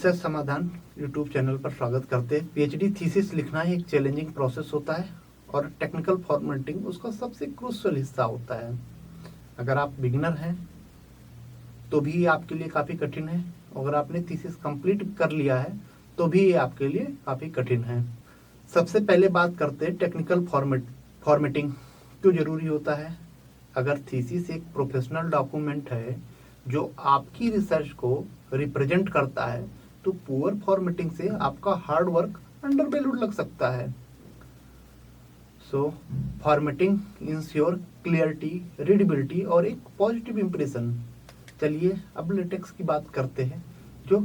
Research समाधान YouTube channel पर स्वागत करते हैं। पीएचडी थीसिस लिखना एक चैलेंजिंग प्रोसेस होता है और टेक्निकल फॉर्मेटिंग उसका सबसे क्रूशियल हिस्सा होता है। अगर आप बिगिनर हैं तो भी आपके लिए काफ़ी कठिन है, अगर आपने थीसिस कंप्लीट कर लिया है तो भी ये आपके लिए काफ़ी कठिन है। सबसे पहले बात करते हैं टेक्निकल फॉर्मेटिंग क्यों ज़रूरी होता है। अगर थीसिस एक प्रोफेशनल डॉक्यूमेंट है जो आपकी रिसर्च को रिप्रेजेंट करता है तो पुअर फॉर्मेटिंग से आपका हार्ड वर्क अंडर वैल्यूड लग सकता है। सो फॉर्मेटिंग इंश्योर क्लियरिटी, रीडेबिलिटी और एक पॉजिटिव इंप्रेशन। चलिए अब लेटेक्स की बात करते हैं जो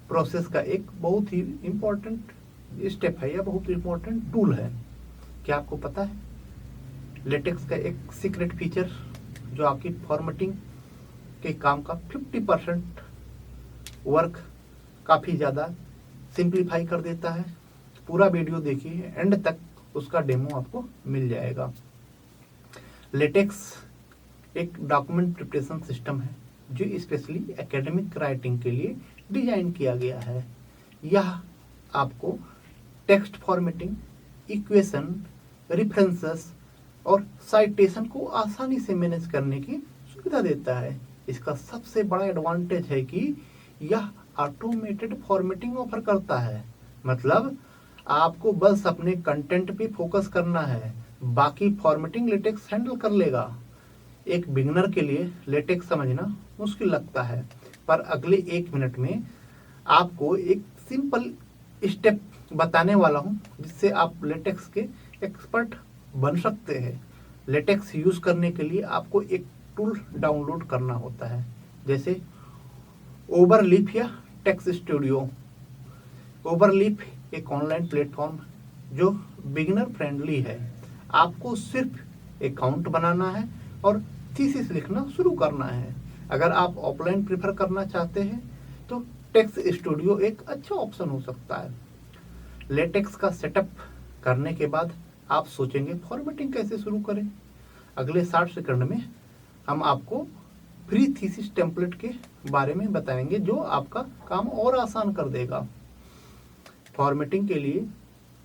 प्रोसेस का एक बहुत ही इम्पोर्टेंट स्टेप है या बहुत इम्पोर्टेंट टूल है। क्या आपको पता है लेटेक्स का एक सीक्रेट फीचर जो आपकी फॉर्मेटिंग के काम का 50% वर्क काफ़ी ज़्यादा सिंप्लीफाई कर देता है। पूरा वीडियो देखिए, एंड तक उसका डेमो आपको मिल जाएगा। लेटेक्स एक डॉक्यूमेंट प्रिपरेशन सिस्टम है जो स्पेशली एकेडमिक राइटिंग के लिए डिजाइन किया गया है। यह आपको टेक्स्ट फॉर्मेटिंग, इक्वेशन, रेफरेंसेस और साइटेशन को आसानी से मैनेज करने की सुविधा देता है। इसका सबसे बड़ा एडवांटेज है कि यह ऑटोमेटेड फॉर्मेटिंग ऑफर करता है। मतलब आपको बस अपने कंटेंट पे फोकस करना है, बाकी फॉर्मेटिंग लेटेक्स हैंडल कर लेगा। एक बिगिनर के लिए लेटेक्स समझना मुश्किल लगता है, पर अगले 1 मिनट में आपको एक सिंपल स्टेप बताने वाला हूँ जिससे आप लेटेक्स के एक्सपर्ट बन सकते हैं। लेटेक्स यूज करने के लिए आपको एक टूल डाउनलोड करना होता है, जैसे ओवरलीफ या टेक्स्ट स्टूडियो। ओवरलीफ एक ऑनलाइन प्लेटफॉर्म जो बिगिनर फ्रेंडली है। आपको सिर्फ अकाउंट बनाना है और थीसिस लिखना शुरू करना है। अगर आप ऑफलाइन प्रेफर करना चाहते हैं तो टेक्स्ट स्टूडियो एक अच्छा ऑप्शन हो सकता है। लेटेक्स का सेटअप करने के बाद आप सोचेंगे फॉर्मेटिंग कैसे शुरू करें। अगले 60 सेकंड में हम आपको फ्री थीसिस टेम्पलेट के बारे में बताएंगे जो आपका काम और आसान कर देगा। फॉर्मेटिंग के लिए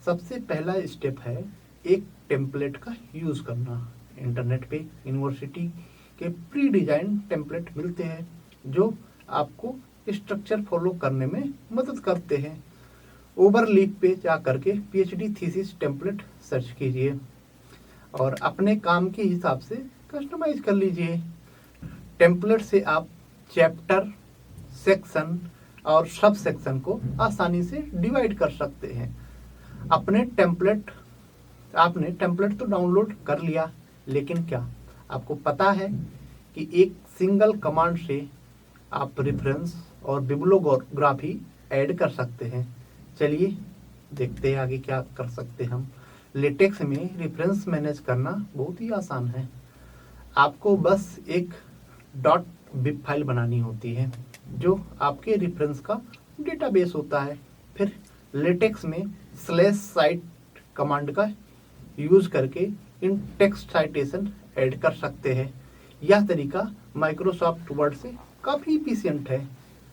सबसे पहला स्टेप है एक टेम्पलेट का यूज़ करना। इंटरनेट पे यूनिवर्सिटी के प्री डिजाइन टेम्पलेट मिलते हैं जो आपको स्ट्रक्चर फॉलो करने में मदद करते हैं। ओवरलीफ पे जा करके पीएचडी थीसिस टेम्पलेट सर्च कीजिए और अपने काम के हिसाब से कस्टमाइज कर लीजिए। टेम्पलेट से आप चैप्टर, सेक्शन और सब सेक्शन को आसानी से डिवाइड कर सकते हैं। आपने टेम्पलेट तो डाउनलोड कर लिया, लेकिन क्या आपको पता है कि एक सिंगल कमांड से आप रेफरेंस और बिब्लियोग्राफी ऐड कर सकते हैं। चलिए देखते हैं आगे क्या कर सकते हैं हम। लेटेक्स में रेफरेंस मैनेज करना बहुत ही आसान है। आपको बस एक .bib फाइल बनानी होती है जो आपके रेफरेंस का डेटाबेस होता है। फिर लेटेक्स में /cite कमांड का यूज करके इन टेक्स्ट साइटेशन ऐड कर सकते हैं। यह तरीका माइक्रोसॉफ्ट वर्ड से काफ़ी इफिशियंट है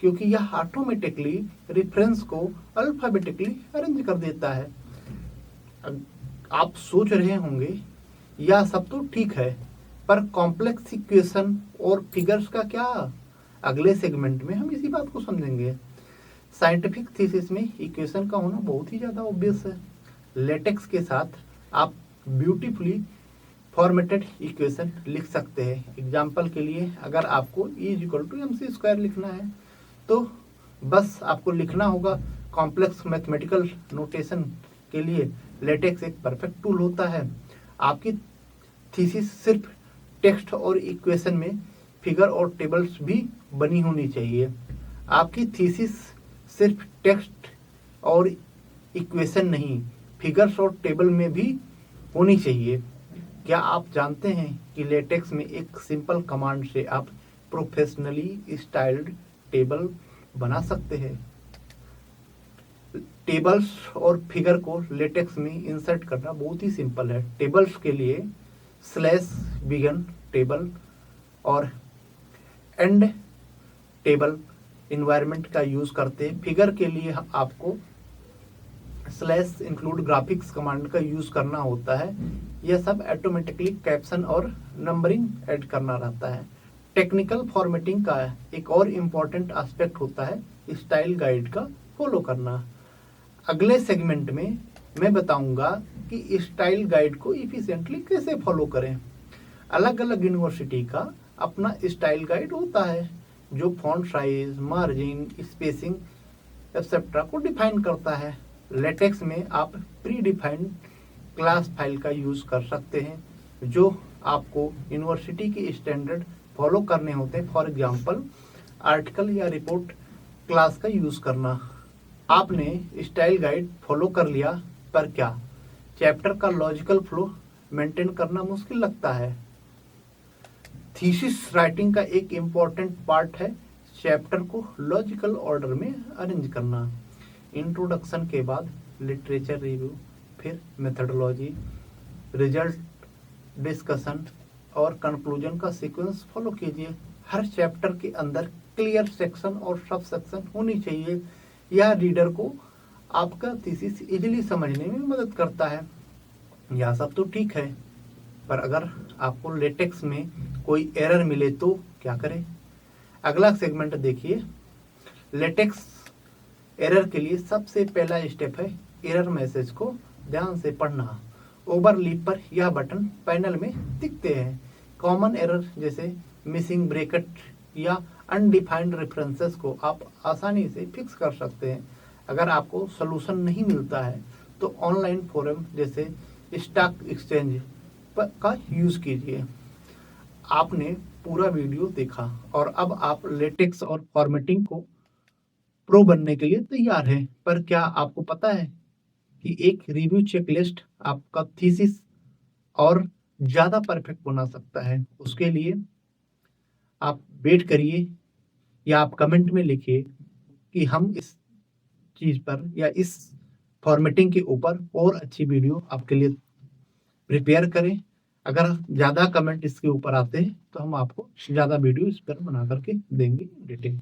क्योंकि यह ऑटोमेटिकली रेफरेंस को अल्फाबेटिकली अरेंज कर देता है। आप सोच रहे होंगे यह सब तो ठीक है, पर कॉम्प्लेक्स इक्वेशन और फिगर्स का क्या? अगले सेगमेंट में हम इसी बात को समझेंगे। साइंटिफिक थीसिस में इक्वेशन का होना बहुत ही ज़्यादा ऑब्वियस है। लेटेक्स के साथ आप ब्यूटीफुली फॉर्मेटेड इक्वेशन लिख सकते हैं। एग्जाम्पल के लिए अगर आपको E=mc² लिखना है तो बस आपको लिखना होगा। कॉम्प्लेक्स मैथमेटिकल नोटेशन के लिए लेटेक्स एक परफेक्ट टूल होता है। आपकी थीसिस सिर्फ टेक्स्ट और इक्वेशन में फिगर और टेबल्स भी बनी होनी चाहिए। आपकी थीसिस सिर्फ टेक्स्ट और इक्वेशन नहीं, फिगर्स और टेबल में भी होनी चाहिए। क्या आप जानते हैं कि लेटेक्स में एक सिंपल कमांड से आप प्रोफेशनली स्टाइल्ड टेबल बना सकते हैं। टेबल्स और फिगर को लेटेक्स में इंसर्ट करना बहुत ही सिंपल है। टेबल्स के लिए /begin टेबल और एंड टेबल इन्वायरमेंट का यूज़ करते हैं। फिगर के लिए आपको स्लैश इंक्लूड ग्राफिक्स कमांड का यूज़ करना होता है। यह सब ऑटोमेटिकली कैप्शन और नंबरिंग ऐड करना रहता है। टेक्निकल फॉर्मेटिंग का एक और इम्पॉर्टेंट एस्पेक्ट होता है स्टाइल गाइड का फॉलो करना। अगले सेगमेंट में मैं बताऊंगा कि स्टाइल गाइड को इफिशिएंटली कैसे फॉलो करें। अलग अलग यूनिवर्सिटी का अपना स्टाइल गाइड होता है जो font size, margin, spacing etcetera को डिफाइन करता है। लेटेक्स में आप प्री डिफाइंड क्लास फाइल का यूज़ कर सकते हैं जो आपको यूनिवर्सिटी की स्टैंडर्ड फॉलो करने होते हैं। फॉर एग्जांपल आर्टिकल या रिपोर्ट क्लास का यूज़ करना। आपने स्टाइल गाइड फॉलो कर लिया, पर क्या चैप्टर का लॉजिकल फ्लो मेंटेन करना मुश्किल लगता है? थीसिस राइटिंग का एक इम्पॉर्टेंट पार्ट है चैप्टर को लॉजिकल ऑर्डर में अरेंज करना। इंट्रोडक्शन के बाद लिटरेचर रिव्यू, फिर मेथडोलॉजी, रिजल्ट डिस्कशन और कंक्लूजन का सीक्वेंस फॉलो कीजिए। हर चैप्टर के अंदर क्लियर सेक्शन और सब सेक्शन होनी चाहिए। यह रीडर को आपका थीसिस इजीली समझने में मदद करता है। यह सब तो ठीक है, पर अगर आपको लेटेक्स में कोई एरर मिले तो क्या करें? अगला सेगमेंट देखिए। लेटेक्स एरर के लिए सबसे पहला स्टेप है एरर मैसेज को ध्यान से पढ़ना। ओवरलीप पर यह बटन पैनल में दिखते हैं। कॉमन एरर जैसे मिसिंग ब्रैकेट या अनडिफाइंड रेफरेंसेस को आप आसानी से फिक्स कर सकते हैं। अगर आपको सलूशन नहीं मिलता है तो ऑनलाइन फोरम जैसे स्टॉक एक्सचेंज का यूज़ कीजिए। आपने पूरा वीडियो देखा और अब आप लेटेक्स और फॉर्मेटिंग को प्रो बनने के लिए तैयार है। पर क्या आपको पता है कि एक रिव्यू चेकलिस्ट आपका थीसिस और ज़्यादा परफेक्ट बना सकता है? उसके लिए आप वेट करिए या आप कमेंट में लिखिए कि हम इस चीज़ पर या इस फॉर्मेटिंग के ऊपर और अच्छी वीडियो आपके लिए प्रिपेयर करें। अगर ज़्यादा कमेंट इसके ऊपर आते हैं तो हम आपको ज़्यादा वीडियो इस पर बना करके देंगे डिटेल।